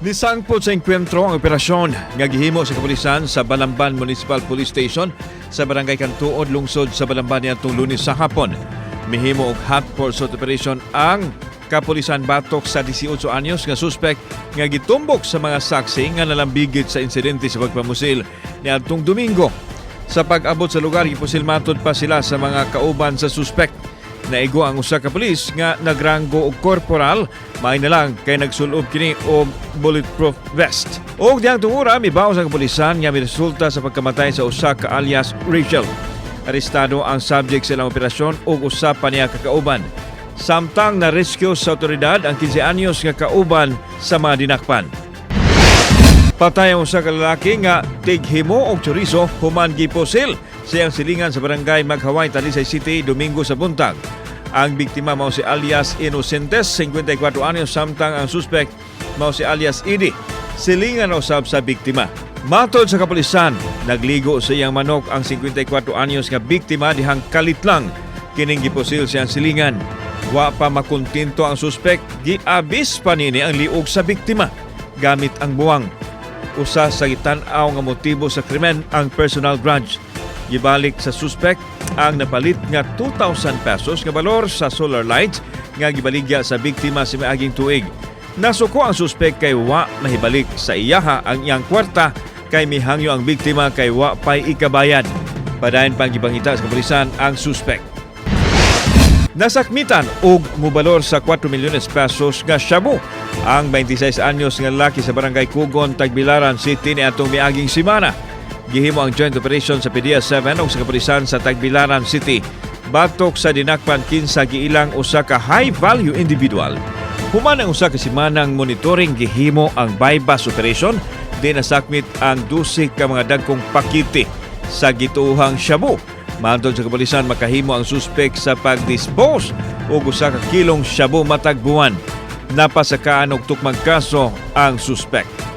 Nisangpot sa enkwentro ang operasyon nga gihimo sa kapulisan sa Balamban Municipal Police Station sa Barangay Kantuod, lungsod sa Balamban niadtong Lunes sa hapon. Mihimo og hot pursuit operation ang kapulisan batok sa 18 anyos nga suspect nga gitumbok sa mga saksi nga nalambigit sa insidente sa pagpamusil niadtong Domingo. Sa pag-abot sa lugar, gipusil matod pa sila sa mga kauban sa suspect. Naigo ang usa ka pulis nga nagranggo og korporal, may na lang kay nagsulob kini og bulletproof vest. Og diyang tungura, mibaw sa kapulisan nga miresulta sa pagkamatay sa usa ka alias Rachel. Arestado ang subject sa ilang operasyon ug usa pa niya kakauban. Samtang na-rescue sa otoridad ang 15 anyos nga kauban sa mga dinakpan. Patay ang usa ka lalaki nga tighimo og chorizo human giposil sa iyang silingan sa barangay Maghaway, Talisay City, Domingo sa buntag. Ang biktima mao si alias Inocentes, 54 anyos, samtang ang suspect mao si alias Idi, silingan usab sa biktima. Matod sa kapulisan, nagligo sa iyang manok ang 54 anyos nga biktima dihang kalit lang kining giposil siyang silingan. Wa pa makontinto ang suspect, giabis pa nini ang liog sa biktima gamit ang buwang. Usa sa gitan-aw nga motibo sa krimen ang personal grudge. Gibalik sa suspect ang napalit nga 2,000 pesos nga balor sa solar lights nga gibaligya sa biktima sa miaging tuig. Nasuko ang suspect kay wa mahibalik sa iyaha ang iyang kwarta kay mihangyo ang biktima kay wa pay ikabayad. Padayon pang gipangita sa kapulisan ang suspect. Nasakmitan og mubalor sa 4 milyones pesos nga shabu ang 26 anyos nga lalaki sa barangay Kugon, Tagbilaran City niadtong miaging semana. Gihimo ang joint operation sa PDEA 7 o sa kapulisan sa Tagbilaran City. Batok sa dinakpan kinsa giilang usa ka high-value individual. Human ang usa ka semanang monitoring gihimo ang bypass operation, di nasakmit ang 12 ka mga dagkong pakiti sa gituohang shabu. Mantod sa kapulisan, makahimo ang suspect sa pag-dispose og usa ka kilong shabu matag buwan. Napasakaan og tukmang kaso ang suspect.